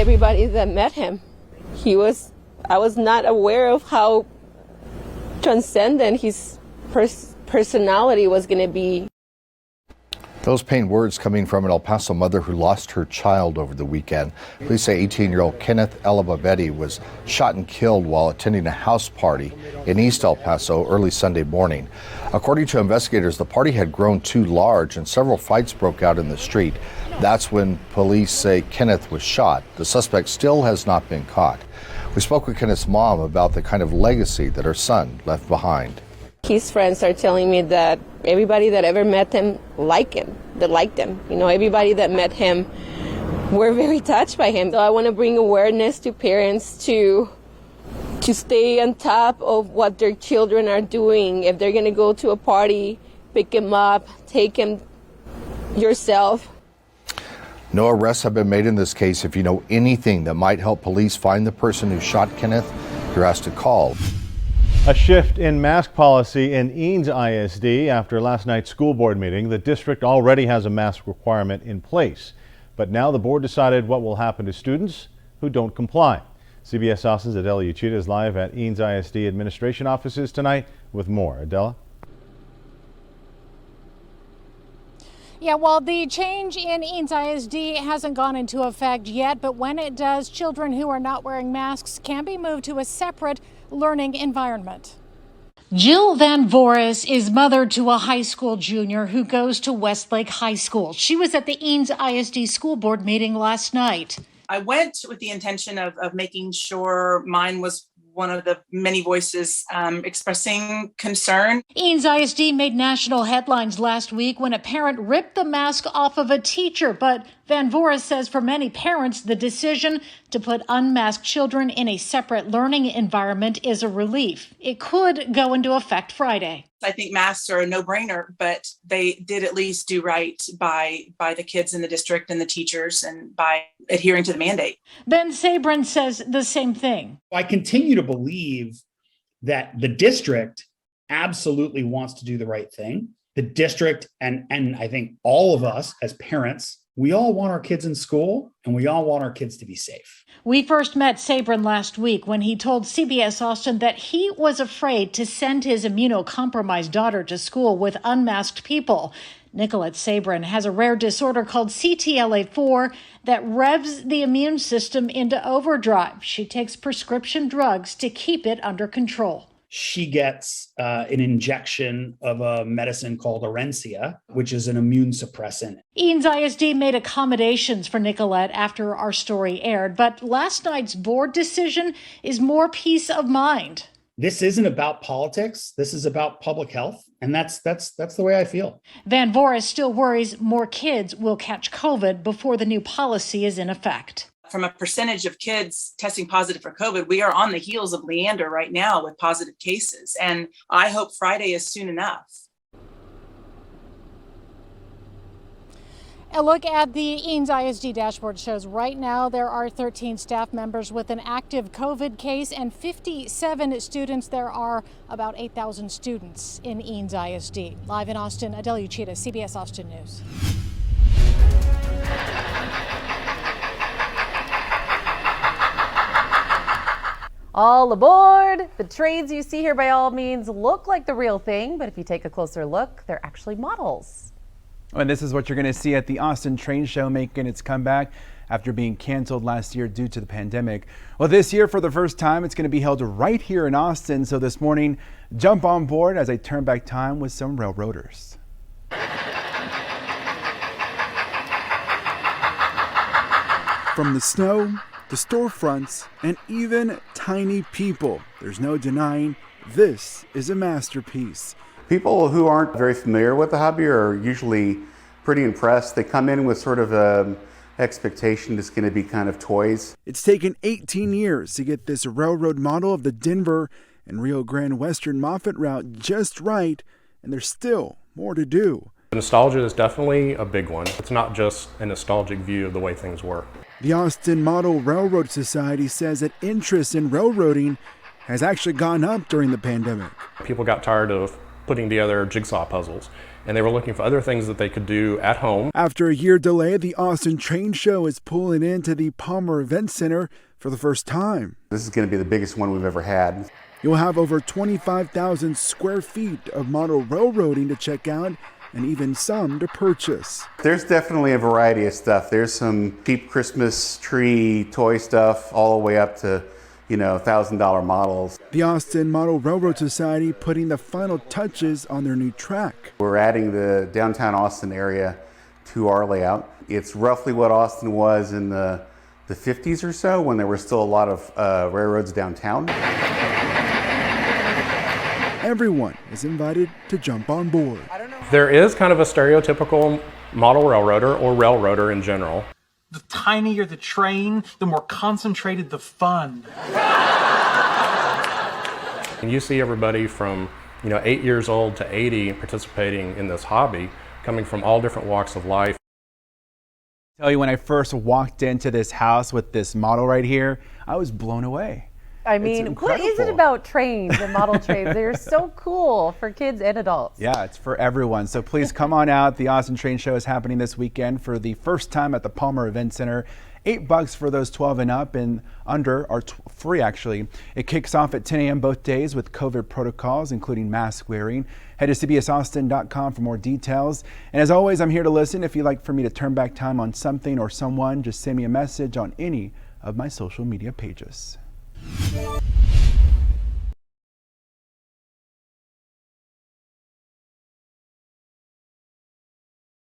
everybody that met him. I was not aware of how transcendent his personality was going to be. Those pain words coming from an El Paso mother who lost her child over the weekend. Police say 18-year-old Kenneth Ellababedi was shot and killed while attending a house party in East El Paso early Sunday morning. According to investigators, the party had grown too large and several fights broke out in the street. That's when police say Kenneth was shot. The suspect still has not been caught. We spoke with Kenneth's mom about the kind of legacy that her son left behind. His friends are telling me that everybody that ever met him liked him. You know, everybody that met him were very touched by him. So I want to bring awareness to parents to stay on top of what their children are doing. If they're going to go to a party, pick him up, take him yourself. No arrests have been made in this case. If you know anything that might help police find the person who shot Kenneth, you're asked to call. A shift in mask policy in Eanes ISD after last night's school board meeting. The district already has a mask requirement in place, but now the board decided what will happen to students who don't comply. CBS Austin's Adela Uchida is live at Eanes ISD administration offices tonight with more. Adela? Yeah, well, the change in Eanes ISD hasn't gone into effect yet, but when it does, children who are not wearing masks can be moved to a separate learning environment. Jill Van Voris is mother to a high school junior who goes to Westlake High School. She was at the Eanes ISD school board meeting last night. I went with the intention of making sure mine was one of the many voices expressing concern. Eanes ISD made national headlines last week when a parent ripped the mask off of a teacher. But Van Voris says for many parents, the decision to put unmasked children in a separate learning environment is a relief. It could go into effect Friday. I think masks are a no-brainer, but they did at least do right by the kids in the district and the teachers and by adhering to the mandate. Ben Sabrin says the same thing. I continue to believe that the district absolutely wants to do the right thing. The district and I think all of us as parents, we all want our kids in school and we all want our kids to be safe. We first met Sabrin last week when he told CBS Austin that he was afraid to send his immunocompromised daughter to school with unmasked people. Nicolette Sabrin has a rare disorder called CTLA4 that revs the immune system into overdrive. She takes prescription drugs to keep it under control. She gets an injection of a medicine called Orencia, which is an immune suppressant. Eanes ISD made accommodations for Nicolette after our story aired, but last night's board decision is more peace of mind. This isn't about politics. This is about public health. And that's the way I feel. Van Voris still worries more kids will catch COVID before the new policy is in effect. From a percentage of kids testing positive for COVID, we are on the heels of Leander right now with positive cases. And I hope Friday is soon enough. A look at the Eanes ISD dashboard shows right now there are 13 staff members with an active COVID case and 57 students. There are about 8,000 students in Eanes ISD. Live in Austin, Adela Uchida, CBS Austin News. All aboard! The trains you see here by all means look like the real thing, but if you take a closer look, they're actually models. And this is what you're going to see at the Austin Train Show making its comeback after being canceled last year due to the pandemic. Well, this year, for the first time, it's going to be held right here in Austin. So this morning, jump on board as I turn back time with some railroaders. From the snow, the storefronts, and even tiny people, there's no denying this is a masterpiece. People who aren't very familiar with the hobby are usually pretty impressed. They come in with sort of an expectation it's going to be kind of toys. It's taken 18 years to get this railroad model of the Denver and Rio Grande Western Moffett route just right, and there's still more to do. The nostalgia is definitely a big one. It's not just a nostalgic view of the way things were. The Austin Model Railroad Society says that interest in railroading has actually gone up during the pandemic. People got tired of putting together jigsaw puzzles. And they were looking for other things that they could do at home. After a year delay, the Austin Train Show is pulling into the Palmer Event Center for the first time. This is going to be the biggest one we've ever had. You'll have over 25,000 square feet of model railroading to check out, and even some to purchase. There's definitely a variety of stuff. There's some cheap Christmas tree toy stuff all the way up to, $1,000 models. The Austin Model Railroad Society putting the final touches on their new track. We're adding the downtown Austin area to our layout. It's roughly what Austin was in the 50s or so, when there were still a lot of railroads downtown. Everyone is invited to jump on board. There is kind of a stereotypical model railroader or railroader in general. The tinier the train, the more concentrated the fun. And you see everybody from 8 years old to 80 participating in this hobby, coming from all different walks of life. Tell you, when I first walked into this house with this model right here, I was blown away. I mean, what is it about trains and model trains? They're so cool for kids and adults. Yeah, it's for everyone. So please come on out. The Austin Train Show is happening this weekend for the first time at the Palmer Event Center. $8 for those 12 and up, and under are free, actually. It kicks off at 10 a.m. both days with COVID protocols, including mask wearing. Head to cbsaustin.com for more details. And as always, I'm here to listen. If you'd like for me to turn back time on something or someone, just send me a message on any of my social media pages.